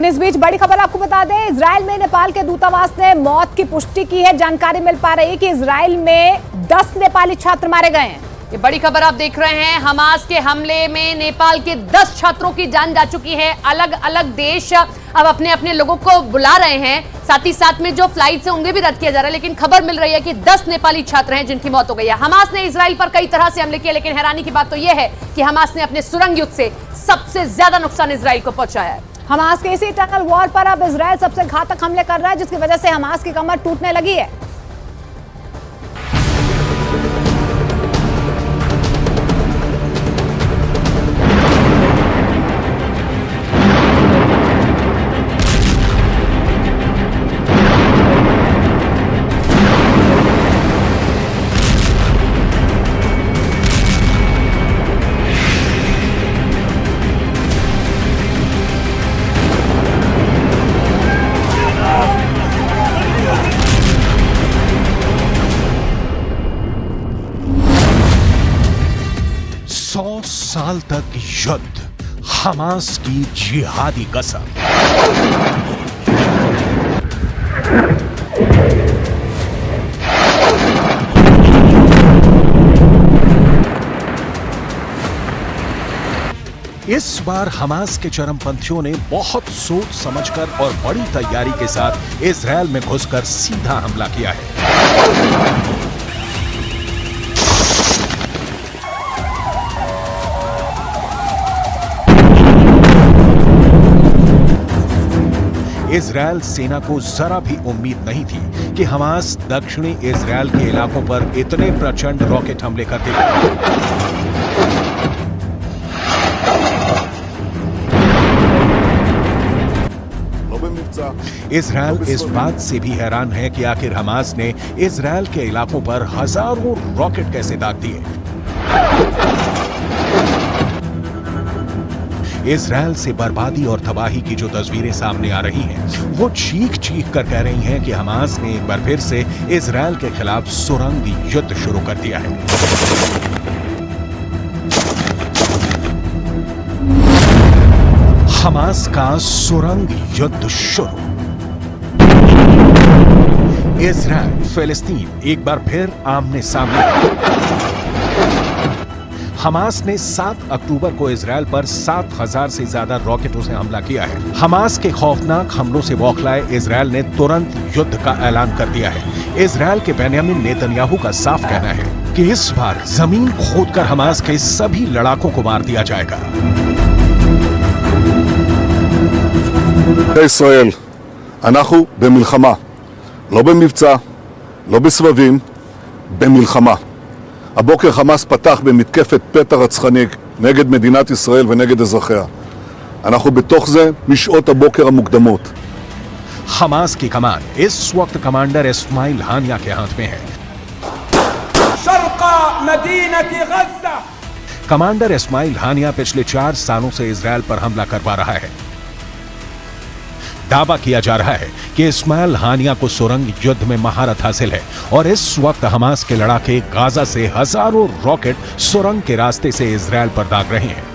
इस बीच बड़ी खबर आपको बता दें, इजराइल में नेपाल के दूतावास ने मौत की पुष्टि की है। जानकारी मिल पा रही है कि इजराइल में 10 नेपाली छात्र मारे गए हैं। ये बड़ी खबर आप देख रहे हैं। हमास के हमले में नेपाल के 10 छात्रों की जान जा चुकी है। अलग अलग देश अब अपने अपने लोगों को बुला रहे हैं, साथ ही साथ में जो फ्लाइट है उन्हें भी रद्द किया जा रहा है। लेकिन खबर मिल रही है कि 10 नेपाली छात्र हैं जिनकी मौत हो गई है। हमास ने इजराइल पर कई तरह से हमले किए, लेकिन हैरानी की बात तो यह है कि हमास ने अपने सुरंग युद्ध से सबसे ज्यादा नुकसान इजराइल को पहुंचाया है। हमास के इसी टनल वॉल पर अब इजराइल सबसे घातक हमले कर रहा है, जिसकी वजह से हमास की कमर टूटने लगी है। साल तक युद्ध, हमास की जिहादी कसम। इस बार हमास के चरमपंथियों ने बहुत सोच समझकर और बड़ी तैयारी के साथ इजराइल में घुसकर सीधा हमला किया है। इजराइल सेना को जरा भी उम्मीद नहीं थी कि हमास दक्षिणी इजराइल के इलाकों पर इतने प्रचंड रॉकेट हमले कर देगा। इजराइल इस बात से भी हैरान है कि आखिर हमास ने इजराइल के इलाकों पर हजारों रॉकेट कैसे दाग दिए। इजराइल से बर्बादी और तबाही की जो तस्वीरें सामने आ रही हैं, वो चीख चीख कर कह रही हैं कि हमास ने एक बार फिर से इजराइल के खिलाफ सुरंगी युद्ध शुरू कर दिया है। हमास का सुरंग युद्ध शुरू। इजराइल फिलिस्तीन एक बार फिर आमने सामने। हमास ने 7 अक्टूबर को इजराइल पर 7,000 से ज्यादा रॉकेटों से हमला किया है। हमास के खौफनाक हमलों से बौखलाए इजराइल ने तुरंत युद्ध का ऐलान कर दिया है। इजराइल के बेंयामिन नेतन्याहू का साफ कहना है कि इस बार जमीन खोदकर हमास के सभी लड़ाकों को मार दिया जाएगा। ישראל, אנחנו במלחמה, לא במבצע, לא בסבבים, במלחמה. הבוקר חמאס פתח במתקפת פתע רצחני נגד מדינת ישראל ונגד אזרחיה. אנחנו בתוך זה משעות הבוקר המוקדמות. हमास की कमान इस वक्त कमांडर इस्माइल हानिया के हाथ में है। कमांडर इस्माइल हानिया पिछले 4 सालों से इजराइल पर हमला करवा रहा है। दावा किया जा रहा है कि इस्माइल हानिया को सुरंग युद्ध में महारत हासिल है और इस वक्त हमास के लड़ाके गाजा से हजारों रॉकेट सुरंग के रास्ते से इजराइल पर दाग रहे हैं।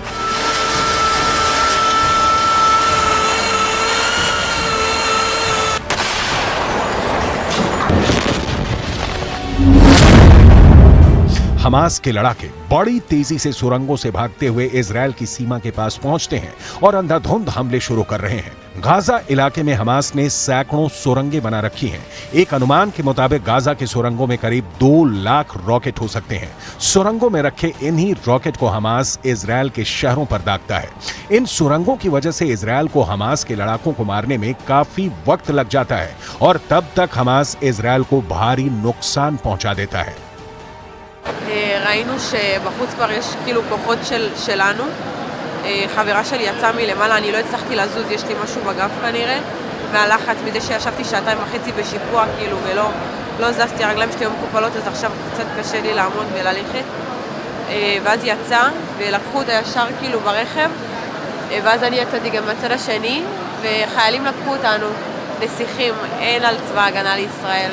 हमास के लड़ाके बड़ी तेजी से सुरंगों से भागते हुए इजराइल की सीमा के पास पहुंचते हैं और अंधाधुंध हमले शुरू कर रहे हैं। गाजा इलाके में हमास ने सैकड़ों सुरंगें बना रखी हैं। एक अनुमान के मुताबिक गाजा के सुरंगों में करीब 2 लाख रॉकेट हो सकते हैं। सुरंगों में रखे इन्हीं रॉकेट को हमास इजराइल के शहरों पर दागता है। इन सुरंगों की वजह से इजराइल को हमास के लड़ाकों को मारने में काफी वक्त लग जाता है और तब तक हमास इजराइल को भारी नुकसान पहुंचा देता है। ראינו שבחוץ כבר יש כאילו כוחות שלנו. חברה שלי יצאה מלמעלה, אני לא הצלחתי לזוז, יש לי משהו בגב כנראה. מהלחץ, מזה שישבתי 2.5 בשיפוע כאילו ולא זזתי, הרגליים שלי היו מקופלות, אז עכשיו קצת קשה לי לעמוד וללכת. ואז יצא ולקחו אותה ישר כאילו ברכב, ואז אני יצאתי גם מהצד השני, וחיילים לקחו אותנו נסיכים, אין על צבא הגנה לישראל.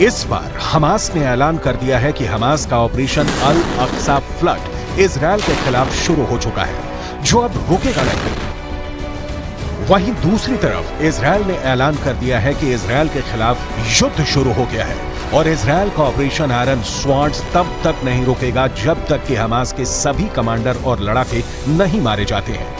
इस बार हमास ने ऐलान कर दिया है कि हमास का ऑपरेशन अल अक्सा फ्लड इजरायल के खिलाफ शुरू हो चुका है, जो अब रुकेगा नहीं। वहीं दूसरी तरफ इजरायल ने ऐलान कर दिया है कि इजरायल के खिलाफ युद्ध शुरू हो गया है और इजरायल का ऑपरेशन आयरन स्वॉर्ड्स तब तक नहीं रुकेगा जब तक कि हमास के सभी कमांडर और लड़ाके नहीं मारे जाते हैं।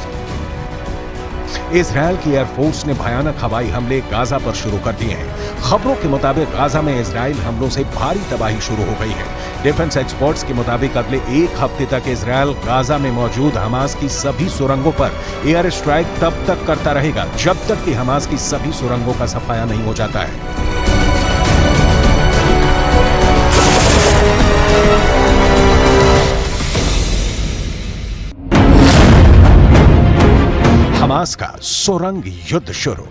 इजरायल की एयरफोर्स ने भयानक हवाई हमले गाजा पर शुरू कर दिए हैं। खबरों के मुताबिक गाजा में इजरायल हमलों से भारी तबाही शुरू हो गई है। डिफेंस एक्सपर्ट्स के मुताबिक अगले एक हफ्ते तक इजरायल गाजा में मौजूद हमास की सभी सुरंगों पर एयर स्ट्राइक तब तक करता रहेगा जब तक कि हमास की सभी सुरंगों का सफाया नहीं हो जाता है। हमास का सुरंग युद्ध शुरू।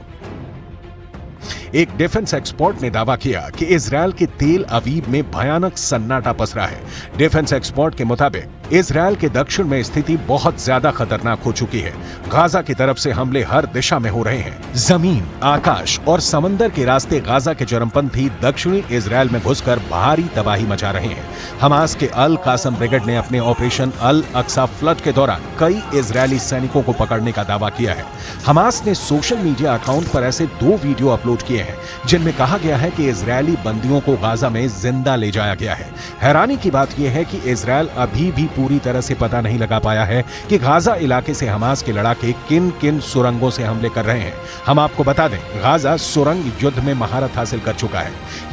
एक डिफेंस एक्सपर्ट ने दावा किया कि इजरायल के तेल अवीव में भयानक सन्नाटा पसरा है। डिफेंस एक्सपर्ट के मुताबिक इजरायल के दक्षिण में स्थिति बहुत ज्यादा खतरनाक हो चुकी है। गाजा की तरफ से हमले हर दिशा में हो रहे हैं। जमीन, आकाश और समंदर के रास्ते गाजा के चरमपंथी दक्षिणी इजरायल में घुसकर भारी तबाही मचा रहे हैं। हमास के अल कासम ब्रिगेड ने अपने ऑपरेशन अल अक्सा फ्लड के दौरान कई इजरायली सैनिकों को पकड़ने का दावा किया है। हमास ने सोशल मीडिया अकाउंट पर ऐसे 2 वीडियो अपलोड किए हैं जिनमें कहा गया है कि इजरायली बंदियों को गाजा में जिंदा ले जाया गया है। हैरानी की बात यह है कि इजरायल अभी भी पूरी तरह से पता नहीं लगा पाया है कि गाजा इलाके से हमास के लड़ाके किन किन सुरंगों से हमले कर रहे हैं। हम आपको बता दें, गाजा सुरंग युद्ध में महारत हासिल कर चुका है।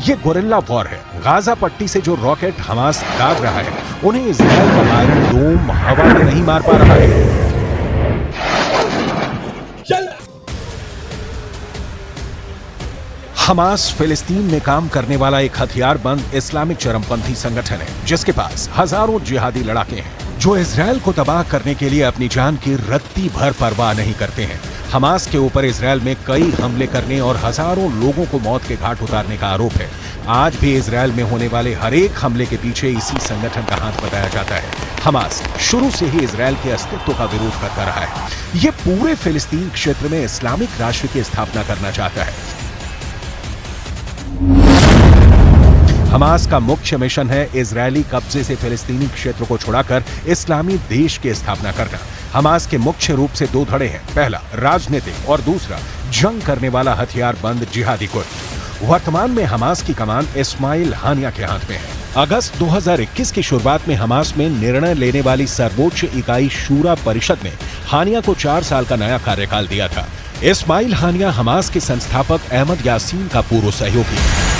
यह गोरिल्ला वॉर है। गाजा पट्टी से जो रॉकेट हमास दाग रहा है उन्हें इजरायल का आयरन डोम हवा में नहीं मार पा रहा है। हमास फिलिस्तीन में काम करने वाला एक हथियारबंद इस्लामिक चरमपंथी संगठन है जिसके पास हजारों जिहादी लड़ाके हैं जो इजरायल को तबाह करने के लिए अपनी जान की रत्ती भर परवाह नहीं करते हैं। हमास के ऊपर इजरायल में कई हमले करने और हजारों लोगों को मौत के घाट उतारने का आरोप है। आज भी इजरायल में होने वाले हर एक हमले के पीछे इसी संगठन का हाथ बताया जाता है। हमास शुरू से ही इजरायल के अस्तित्व का विरोध करता रहा है। ये पूरे फिलिस्तीन क्षेत्र में इस्लामिक राष्ट्र की स्थापना करना चाहता है। हमास का मुख्य मिशन है इजरायली कब्जे से फिलिस्तीनी क्षेत्र को छुड़ाकर इस्लामी देश की स्थापना करना। हमास के मुख्य रूप से 2 धड़े हैं, पहला राजनीतिक और दूसरा जंग करने वाला हथियारबंद जिहादी गुट। वर्तमान में हमास की कमान इस्माइल हानिया के हाथ में है। अगस्त 2021 की शुरुआत में हमास में निर्णय लेने वाली सर्वोच्च इकाई शूरा परिषद ने हानिया को 4 साल का नया कार्यकाल दिया था। इस्माइल हानिया हमास के संस्थापक अहमद यासीन का पूर्व सहयोगी है।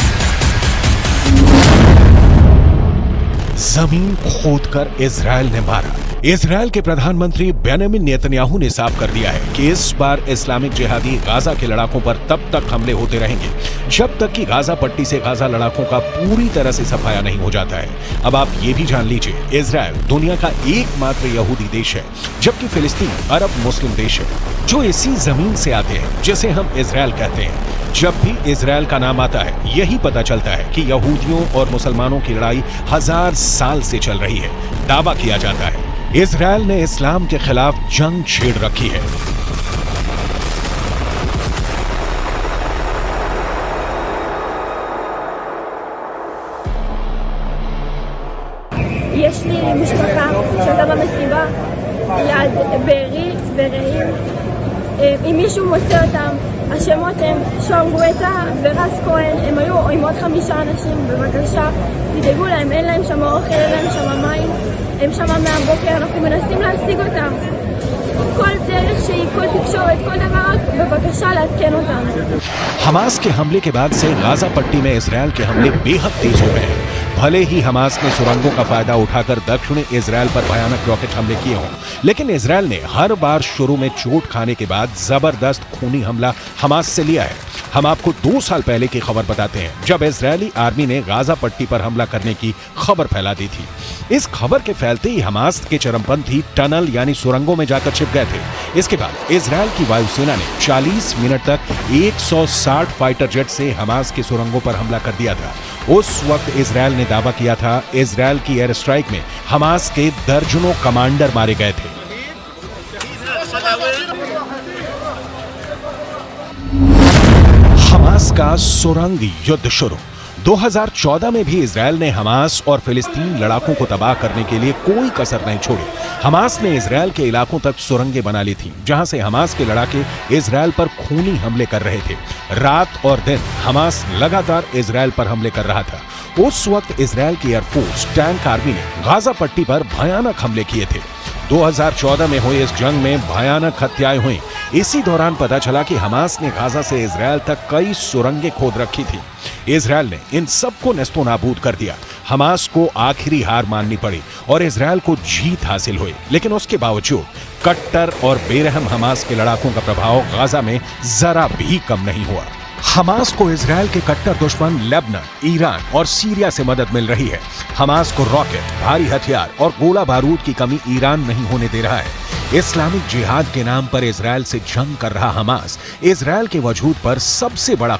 जमीन खोदकर इजरायल ने मारा। इजरायल के प्रधानमंत्री बेंजामिन नेतन्याहू ने साफ कर दिया है कि इस बार इस्लामिक जिहादी गाजा के लड़ाकों पर तब तक हमले होते रहेंगे जब तक कि गाजा पट्टी से गाजा लड़ाकों का पूरी तरह से सफाया नहीं हो जाता है। अब आप ये भी जान लीजिए, इजरायल दुनिया का एकमात्र यहूदी देश है जबकि फिलिस्तीन अरब मुस्लिम देश है जो इसी जमीन से आते हैं जिसे हम इजरायल कहते हैं। जब भी इजरायल का नाम आता है यही पता चलता है कि यहूदियों और मुसलमानों की लड़ाई 1000 साल से चल रही है। दावा किया जाता है इजरायल ने इस्लाम के खिलाफ जंग छेड़ रखी है। יש לי משפחה שהייתה במסיבה ליד בארי ורעים. אם מישהו מוצא אותם, השמות הם שון גואטה ורז כהן, הם היו עם עוד 5 אנשים, בבקשה תדאגו להם, אין להם שם אוכל, אין להם שם מים, הם שם מהבוקר, אנחנו מנסים להשיג אותם. כל דרך שהיא, כל תקשורת, כל דבר, רק בבקשה לעדכן אותנו. हमास के हमले के बाद से गाजा पट्टी में इजरायल के हमले बेहद तेज हो गए हैं। भले ही हमास ने सुरंगों का फायदा उठाकर दक्षिणी इजरायल पर भयानक रॉकेट हमले किए हों, लेकिन इजरायल ने हर बार शुरू में चोट खाने के बाद जबरदस्त खूनी हमला हमास से लिया है। हम आपको 2 साल पहले की खबर बताते हैं जब इजरायली आर्मी ने गाजा पट्टी पर हमला करने की खबर फैला दी थी। इस खबर के फैलते ही हमास के चरमपंथी टनल यानी सुरंगों में जाकर छिप गए थे। इसके बाद इजरायल की वायुसेना ने 40 मिनट तक 160 फाइटर जेट से हमास की सुरंगों पर हमला कर दिया था। उस वक्त इजरायल ने दावा किया था इजरायल की एयर स्ट्राइक में हमास के दर्जनों कमांडर मारे गए थे। हमास का सुरंग युद्ध शुरू। 2014 में भी इजरायल ने हमास और फिलिस्तीन लड़ाकों को तबाह करने के लिए कोई कसर नहीं छोड़ी। हमास ने इजरायल के इलाकों तक सुरंगें बना ली थीं, जहां से हमास के लड़ाके इजरायल पर खूनी हमले कर रहे थे। रात और दिन हमास लगातार इजरायल पर हमले कर रहा था। उस वक्त इजरायल की एयरफोर्स टैंक आर्मी ने गाजा पट्टी पर भयानक हमले किए थे। 2014 में हुई इस जंग में भयानक हत्याएं हुई। इसी दौरान पता चला कि हमास ने गाजा से इजरायल तक कई सुरंगें खोद रखी थी। इजरायल ने इन सबको नेस्तो नाबूद कर दिया। हमास को आखिरी हार माननी पड़ी और इजरायल को जीत हासिल हुई। लेकिन उसके बावजूद कट्टर और बेरहम हमास के लड़ाकों का प्रभाव गाजा में जरा भी कम नहीं हुआ। हमास को इजरायल के कट्टर दुश्मन लेबनान, ईरान और सीरिया से मदद मिल रही है। हमास को रॉकेट, भारी हथियार और गोला बारूद की कमी ईरान नहीं होने दे रहा है। इस्लामिक जिहाद के नाम पर इजरायल से जंग कर रहा हमास इजरायल के वजूद पर सबसे बड़ा